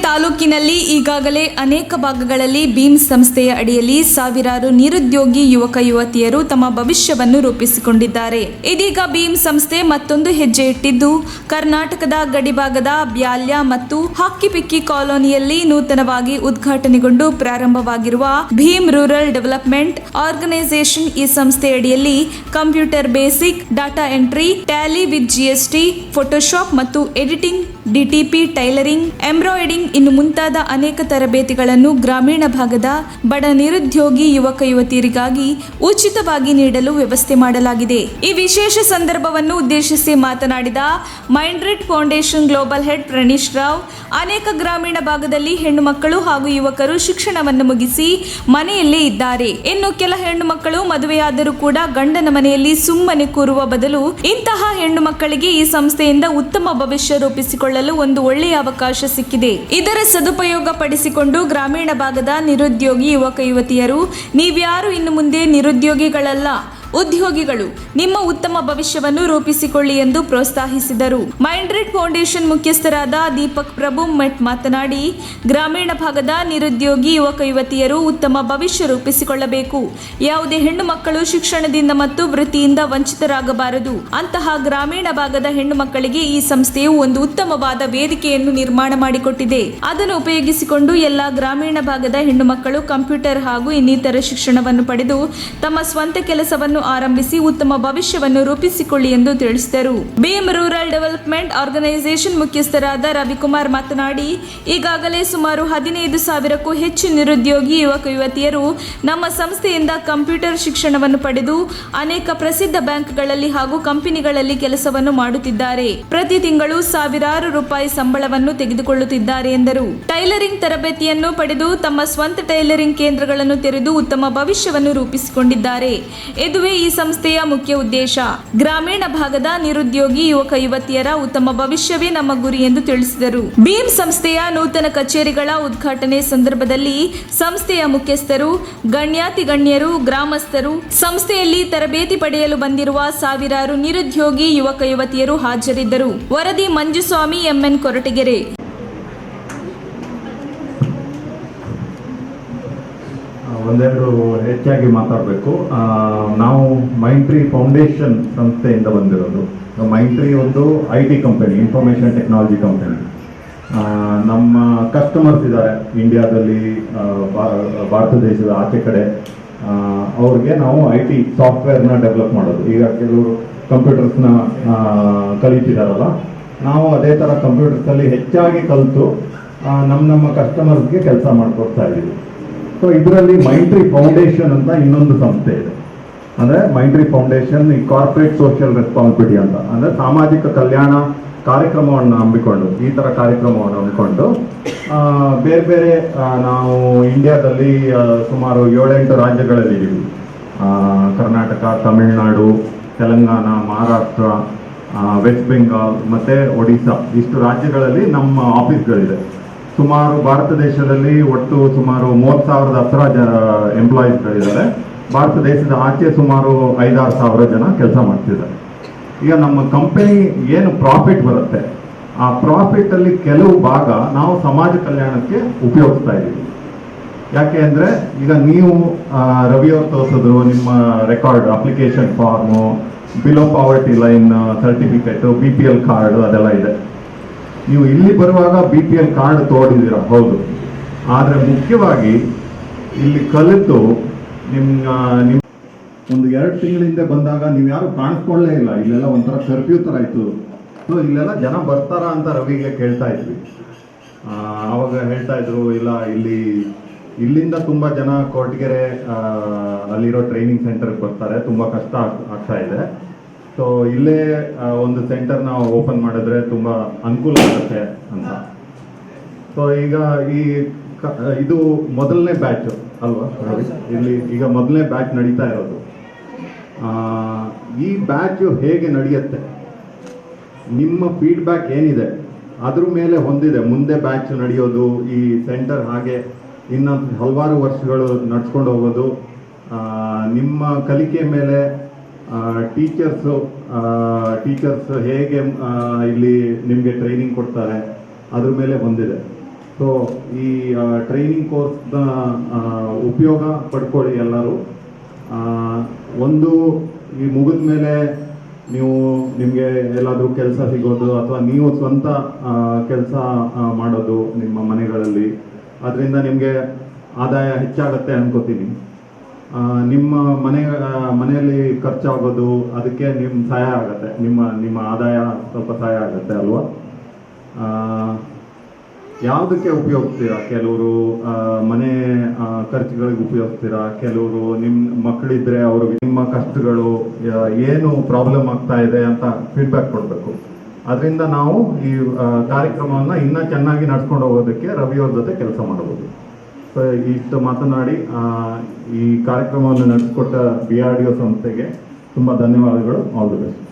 ತಾಲೂಕಿನಲ್ಲಿ ಈಗಾಗಲೇ ಅನೇಕ ಭಾಗಗಳಲ್ಲಿ ಬೀಮ್ ಸಂಸ್ಥೆಯ ಅಡಿಯಲ್ಲಿ ಸಾವಿರಾರು ನಿರುದ್ಯೋಗಿ ಯುವಕ ಯುವತಿಯರು ತಮ್ಮ ಭವಿಷ್ಯವನ್ನು ರೂಪಿಸಿಕೊಂಡಿದ್ದಾರೆ. ಇದೀಗ ಬೀಮ್ ಸಂಸ್ಥೆ ಮತ್ತೊಂದು ಹೆಜ್ಜೆ ಇಟ್ಟಿದ್ದು ಕರ್ನಾಟಕದ ಗಡಿಭಾಗದ ಬ್ಯಾಲ್ಯ ಮತ್ತು ಹಕ್ಕಿಪಿಕ್ಕಿ ಕಾಲೋನಿಯಲ್ಲಿ ನೂತನವಾಗಿ ಉದ್ಘಾಟನೆಗೊಂಡು ಪ್ರಾರಂಭವಾಗಿರುವ ಭೀಮ್ ರೂರಲ್ ಡೆವಲಪ್ಮೆಂಟ್ ಆರ್ಗನೈಸೇಷನ್ ಈ ಸಂಸ್ಥೆಯಡಿಯಲ್ಲಿ computer basic, data entry, tally with GST, Photoshop ಮತ್ತು ಎಡಿಟಿಂಗ್, ಡಿಟಿಪಿ, ಟೈಲರಿಂಗ್, ಎಂಬ್ರಾಯ್ಡಿಂಗ್ ಇನ್ನು ಮುಂತಾದ ಅನೇಕ ತರಬೇತಿಗಳನ್ನು ಗ್ರಾಮೀಣ ಭಾಗದ ಬಡ ನಿರುದ್ಯೋಗಿ ಯುವಕ ಯುವತಿಯರಿಗಾಗಿ ಉಚಿತವಾಗಿ ನೀಡಲು ವ್ಯವಸ್ಥೆ ಮಾಡಲಾಗಿದೆ. ಈ ವಿಶೇಷ ಸಂದರ್ಭವನ್ನು ಉದ್ದೇಶಿಸಿ ಮಾತನಾಡಿದ ಮೈಂಡ್ರಿಡ್ ಫೌಂಡೇಶನ್ ಗ್ಲೋಬಲ್ ಹೆಡ್ ಪ್ರಣೀಶ್ ರಾವ್, ಅನೇಕ ಗ್ರಾಮೀಣ ಭಾಗದಲ್ಲಿ ಹೆಣ್ಣು ಮಕ್ಕಳು ಹಾಗೂ ಯುವಕರು ಶಿಕ್ಷಣವನ್ನು ಮುಗಿಸಿ ಮನೆಯಲ್ಲೇ ಇದ್ದಾರೆ. ಇನ್ನು ಕೆಲ ಹೆಣ್ಣು ಮಕ್ಕಳು ಮದುವೆಯಾದರೂ ಕೂಡ ಗಂಡನ ಮನೆಯಲ್ಲಿ ಸುಮ್ಮನೆ ಕೂರುವ ಬದಲು ಇಂತಹ ಹೆಣ್ಣು ಮಕ್ಕಳಿಗೆ ಈ ಸಂಸ್ಥೆಯಿಂದ ಉತ್ತಮ ಭವಿಷ್ಯ ರೂಪಿಸಿಕೊಳ್ಳಲು ಒಂದು ಒಳ್ಳೆಯ ಅವಕಾಶ ಸಿಕ್ಕಿದೆ. ಇದರ ಸದುಪಯೋಗ ಪಡಿಸಿಕೊಂಡು ಗ್ರಾಮೀಣ ಭಾಗದ ನಿರುದ್ಯೋಗಿ ಯುವಕ ಯುವತಿಯರು, ನೀವ್ಯಾರು ಇನ್ನು ಮುಂದೆ ನಿರುದ್ಯೋಗಿಗಳಲ್ಲ, ಉದ್ಯೋಗಿಗಳು, ನಿಮ್ಮ ಉತ್ತಮ ಭವಿಷ್ಯವನ್ನು ರೂಪಿಸಿಕೊಳ್ಳಿ ಎಂದು ಪ್ರೋತ್ಸಾಹಿಸಿದರು. ಮೈಂಡ್ರಿಡ್ ಫೌಂಡೇಶನ್ ಮುಖ್ಯಸ್ಥರಾದ ದೀಪಕ್ ಪ್ರಭು ಮೆಟ್ ಮಾತನಾಡಿ, ಗ್ರಾಮೀಣ ಭಾಗದ ನಿರುದ್ಯೋಗಿ ಯುವಕ ಯುವತಿಯರು ಉತ್ತಮ ಭವಿಷ್ಯ ರೂಪಿಸಿಕೊಳ್ಳಬೇಕು. ಯಾವುದೇ ಹೆಣ್ಣು ಮಕ್ಕಳು ಶಿಕ್ಷಣದಿಂದ ಮತ್ತು ವೃತ್ತಿಯಿಂದ ವಂಚಿತರಾಗಬಾರದು. ಅಂತಹ ಗ್ರಾಮೀಣ ಭಾಗದ ಹೆಣ್ಣು ಮಕ್ಕಳಿಗೆ ಈ ಸಂಸ್ಥೆಯು ಒಂದು ಉತ್ತಮವಾದ ವೇದಿಕೆಯನ್ನು ನಿರ್ಮಾಣ ಮಾಡಿಕೊಟ್ಟಿದೆ. ಅದನ್ನು ಉಪಯೋಗಿಸಿಕೊಂಡು ಎಲ್ಲಾ ಗ್ರಾಮೀಣ ಭಾಗದ ಹೆಣ್ಣು ಮಕ್ಕಳು ಕಂಪ್ಯೂಟರ್ ಹಾಗೂ ಇನ್ನಿತರ ಶಿಕ್ಷಣವನ್ನು ಪಡೆದು ತಮ್ಮ ಸ್ವಂತ ಕೆಲಸವನ್ನು ಆರಂಭಿಸಿ ಉತ್ತಮ ಭವಿಷ್ಯವನ್ನು ರೂಪಿಸಿಕೊಳ್ಳಿ ಎಂದು ತಿಳಿಸಿದರು. ಭೀಮ್ ರೂರಲ್ ಡೆವಲಪ್ಮೆಂಟ್ ಆರ್ಗನೈಸೇಷನ್ ಮುಖ್ಯಸ್ಥರಾದ ರವಿಕುಮಾರ್ ಮಾತನಾಡಿ, ಈಗಾಗಲೇ ಸುಮಾರು 15,000ಕ್ಕೂ ಹೆಚ್ಚು ನಿರುದ್ಯೋಗಿ ಯುವಕ ಯುವತಿಯರು ನಮ್ಮ ಸಂಸ್ಥೆಯಿಂದ ಕಂಪ್ಯೂಟರ್ ಶಿಕ್ಷಣವನ್ನು ಪಡೆದು ಅನೇಕ ಪ್ರಸಿದ್ಧ ಬ್ಯಾಂಕ್ಗಳಲ್ಲಿ ಹಾಗೂ ಕಂಪನಿಗಳಲ್ಲಿ ಕೆಲಸವನ್ನು ಮಾಡುತ್ತಿದ್ದಾರೆ. ಪ್ರತಿ ತಿಂಗಳು ಸಾವಿರಾರು ರೂಪಾಯಿ ಸಂಬಳವನ್ನು ತೆಗೆದುಕೊಳ್ಳುತ್ತಿದ್ದಾರೆ ಎಂದರು. ಟೈಲರಿಂಗ್ ತರಬೇತಿಯನ್ನು ಪಡೆದು ತಮ್ಮ ಸ್ವಂತ ಟೈಲರಿಂಗ್ ಕೇಂದ್ರಗಳನ್ನು ತೆರೆದು ಉತ್ತಮ ಭವಿಷ್ಯವನ್ನು ರೂಪಿಸಿಕೊಂಡಿದ್ದಾರೆ. ಇದುವೇ ಈ ಸಂಸ್ಥೆಯ ಮುಖ್ಯ ಉದ್ದೇಶ. ಗ್ರಾಮೀಣ ಭಾಗದ ನಿರುದ್ಯೋಗಿ ಯುವಕ ಯುವತಿಯರ ಉತ್ತಮ ಭವಿಷ್ಯವೇ ನಮ್ಮ ಗುರಿ ಎಂದು ತಿಳಿಸಿದರು. ಭೀಮ್ ಸಂಸ್ಥೆಯ ನೂತನ ಕಚೇರಿಗಳ ಉದ್ಘಾಟನೆ ಸಂದರ್ಭದಲ್ಲಿ ಸಂಸ್ಥೆಯ ಮುಖ್ಯಸ್ಥರು, ಗಣ್ಯಾತಿ ಗಣ್ಯರು, ಗ್ರಾಮಸ್ಥರು, ಸಂಸ್ಥೆಯಲ್ಲಿ ತರಬೇತಿ ಪಡೆಯಲು ಬಂದಿರುವ ಸಾವಿರಾರು ನಿರುದ್ಯೋಗಿ ಯುವಕ ಯುವತಿಯರು ಹಾಜರಿದ್ದರು. ವರದಿ ಮಂಜುಸ್ವಾಮಿ, ಎಂಎನ್ ಕೊರಟಗೆರೆ. ಒಂದೆರಡು ಹೆಚ್ಚಾಗಿ ಮಾತಾಡಬೇಕು. ನಾವು ಮೈಂಟ್ರಿ ಫೌಂಡೇಶನ್ ಸಂಸ್ಥೆಯಿಂದ ಬಂದಿರೋದು. ಮೈಂಟ್ರಿ ಒಂದು IT company, information technology company. ನಮ್ಮ ಕಸ್ಟಮರ್ಸ್ ಇದ್ದಾರೆ ಇಂಡಿಯಾದಲ್ಲಿ, ಭಾರತ ದೇಶದ ಆಚೆ ಕಡೆ. ಅವ್ರಿಗೆ ನಾವು IT ಸಾಫ್ಟ್ವೇರ್ನ ಡೆವಲಪ್ ಮಾಡೋದು. ಈಗ ಕೆಲವರು ಕಂಪ್ಯೂಟರ್ಸ್ನ ಕಲಿತಿದ್ದಾರಲ್ಲ, ನಾವು ಅದೇ ಥರ ಕಂಪ್ಯೂಟರ್ಸಲ್ಲಿ ಹೆಚ್ಚಾಗಿ ಕಲಿತು ನಮ್ಮ ಕಸ್ಟಮರ್ಸ್ಗೆ ಕೆಲಸ ಮಾಡಿಕೊಡ್ತಾ ಇದ್ದೀವಿ. ಸೊ ಇದರಲ್ಲಿ ಮೈಂಟ್ರಿ ಫೌಂಡೇಶನ್ ಅಂತ ಇನ್ನೊಂದು ಸಂಸ್ಥೆ ಇದೆ. ಅಂದರೆ ಮೈಂಟ್ರಿ ಫೌಂಡೇಶನ್ ಈ ಕಾರ್ಪೊರೇಟ್ ಸೋಷಿಯಲ್ ರೆಸ್ಪಾನ್ಸಿಬಿಲಿಟಿ ಅಂತ, ಅಂದರೆ ಸಾಮಾಜಿಕ ಕಲ್ಯಾಣ ಕಾರ್ಯಕ್ರಮವನ್ನು ಹಮ್ಮಿಕೊಂಡು, ಈ ಥರ ಕಾರ್ಯಕ್ರಮವನ್ನು ಹಮ್ಮಿಕೊಂಡು ಬೇರೆ ಬೇರೆ ನಾವು ಇಂಡಿಯಾದಲ್ಲಿ ಸುಮಾರು 7-8 ರಾಜ್ಯಗಳಲ್ಲಿ ಇದ್ದೀವಿ. ಕರ್ನಾಟಕ, ತಮಿಳುನಾಡು, ತೆಲಂಗಾಣ, ಮಹಾರಾಷ್ಟ್ರ, ವೆಸ್ಟ್ ಬೆಂಗಾಲ್ ಮತ್ತು ಒಡಿಶಾ, ಇಷ್ಟು ರಾಜ್ಯಗಳಲ್ಲಿ ನಮ್ಮ ಆಫೀಸ್ಗಳಿದೆ. ಸುಮಾರು ಭಾರತ ದೇಶದಲ್ಲಿ ಒಟ್ಟು ಸುಮಾರು 30,000 ಹತ್ತಿರ ಎಂಪ್ಲಾಯೀಸ್ಗಳಿದ್ದಾರೆ. ಭಾರತ ದೇಶದ ಆಚೆ ಸುಮಾರು 5-6 ಜನ ಕೆಲಸ ಮಾಡ್ತಿದ್ದಾರೆ. ಈಗ ನಮ್ಮ ಕಂಪನಿ ಏನು ಪ್ರಾಫಿಟ್ ಬರುತ್ತೆ, ಆ ಪ್ರಾಫಿಟಲ್ಲಿ ಕೆಲವು ಭಾಗ ನಾವು ಸಮಾಜ ಕಲ್ಯಾಣಕ್ಕೆ ಉಪಯೋಗಿಸ್ತಾ ಇದ್ದೀವಿ. ಯಾಕೆ ಅಂದರೆ ಈಗ ನೀವು ರವಿಯವ್ರು ತೋರಿಸಿದ್ರು ನಿಮ್ಮ record, application farm, below poverty line certificate, BPL card ಅದೆಲ್ಲ ಇದೆ. ನೀವು ಇಲ್ಲಿ ಬರುವಾಗ BPL ಕಾರ್ಡ್ ತೋರಿದ್ದೀರ, ಹೌದು. ಆದರೆ ಮುಖ್ಯವಾಗಿ ಇಲ್ಲಿ ಕಲಿತು ನಿಮ್ಮ ಒಂದು 2 ತಿಂಗಳಿಂದ ಬಂದಾಗ ನೀವು ಯಾರು ಕಾಣಿಸ್ಕೊಳ್ಳೇ ಇಲ್ಲ. ಇಲ್ಲೆಲ್ಲ ಒಂಥರ ಕರ್ಫ್ಯೂ ಥರ ಇತ್ತು. ಸೊ ಇಲ್ಲೆಲ್ಲ ಜನ ಬರ್ತಾರಾ ಅಂತ ರವಿಗೆ ಕೇಳ್ತಾ ಇದ್ವಿ. ಆವಾಗ ಹೇಳ್ತಾ ಇದ್ರು, ಇಲ್ಲ ಇಲ್ಲಿಂದ ತುಂಬ ಜನ ಕೊರಟಗೆರೆ ಅಲ್ಲಿರೋ ಟ್ರೈನಿಂಗ್ ಸೆಂಟರ್ಗೆ ಬರ್ತಾರೆ, ತುಂಬ ಕಷ್ಟ ಆಗ್ತಾ ಇದೆ. ಸೊ ಇಲ್ಲೇ ಒಂದು ಸೆಂಟರ್ನ ಓಪನ್ ಮಾಡಿದ್ರೆ ತುಂಬ ಅನುಕೂಲ ಆಗುತ್ತೆ ಅಂತ. ಸೊ ಈಗ ಇದು ಮೊದಲನೇ ಬ್ಯಾಚ್ ಅಲ್ವಾ ಇಲ್ಲಿ? ಈಗ ಮೊದಲನೇ ಬ್ಯಾಚ್ ನಡೀತಾ ಇರೋದು. ಈ ಬ್ಯಾಚು ಹೇಗೆ ನಡೆಯುತ್ತೆ, ನಿಮ್ಮ ಫೀಡ್ಬ್ಯಾಕ್ ಏನಿದೆ ಅದ್ರ ಮೇಲೆ ಹೊಂದಿದೆ ಮುಂದೆ ಬ್ಯಾಚ್ ನಡೆಯೋದು. ಈ ಸೆಂಟರ್ ಹಾಗೆ ಇನ್ನೊಂದು ಹಲವಾರು ವರ್ಷಗಳು ನಡ್ಸ್ಕೊಂಡು ಹೋಗೋದು. ನಿಮ್ಮ ಕಲಿಕೆ ಮೇಲೆ ಟೀಚರ್ಸ್ ಹೇಗೆ ಇಲ್ಲಿ ನಿಮಗೆ ಟ್ರೈನಿಂಗ್ ಕೊಡ್ತಾರೆ ಅದ್ರ ಮೇಲೆ ಹೊಂದಿದೆ. ಸೊ ಈ ಟ್ರೈನಿಂಗ್ ಕೋರ್ಸ್ನ ಉಪಯೋಗ ಪಡ್ಕೊಳ್ಳಿ ಎಲ್ಲರೂ. ಒಂದು ಈ ಮುಗಿದ ಮೇಲೆ ನೀವು ನಿಮಗೆ ಎಲ್ಲಾದರೂ ಕೆಲಸ ಸಿಗೋದು ಅಥವಾ ನೀವು ಸ್ವಂತ ಕೆಲಸ ಮಾಡೋದು ನಿಮ್ಮ ಮನೆಗಳಲ್ಲಿ, ಅದರಿಂದ ನಿಮಗೆ ಆದಾಯ ಹೆಚ್ಚಾಗತ್ತೆ ಅನ್ಕೋತೀನಿ. ನಿಮ್ಮ ಮನೆಯಲ್ಲಿ ಖರ್ಚಾಗೋದು ಅದಕ್ಕೆ ನಿಮ್ಮ ಸಹಾಯ ಆಗುತ್ತೆ, ನಿಮ್ಮ ಆದಾಯ ಸ್ವಲ್ಪ ಸಹಾಯ ಆಗುತ್ತೆ ಅಲ್ವಾ. ಯಾವುದಕ್ಕೆ ಉಪಯೋಗಿಸ್ತೀರಾ? ಕೆಲವರು ಮನೆ ಖರ್ಚುಗಳಿಗೆ ಉಪಯೋಗಿಸ್ತೀರಾ, ಕೆಲವರು ನಿಮ್ಮ ಮಕ್ಕಳಿದ್ರೆ ಅವ್ರಿಗೆ ನಿಮ್ಮ ಕಷ್ಟಗಳು ಏನು ಪ್ರಾಬ್ಲಮ್ ಆಗ್ತಾ ಇದೆ ಅಂತ ಫೀಡ್ಬ್ಯಾಕ್ ಕೊಡಬೇಕು. ಅದರಿಂದ ನಾವು ಈ ಕಾರ್ಯಕ್ರಮವನ್ನು ಇನ್ನೂ ಚೆನ್ನಾಗಿ ನಡ್ಸ್ಕೊಂಡು ಹೋಗೋದಕ್ಕೆ ರವಿಯವ್ರ ಜೊತೆ ಕೆಲಸ ಮಾಡಬಹುದು. ಸೊ ಇಷ್ಟು ಮಾತನಾಡಿ ಈ ಕಾರ್ಯಕ್ರಮವನ್ನು ನಡೆಸಿಕೊಟ್ಟ BRDO ಸಂಸ್ಥೆಗೆ ತುಂಬ ಧನ್ಯವಾದಗಳು. All the best.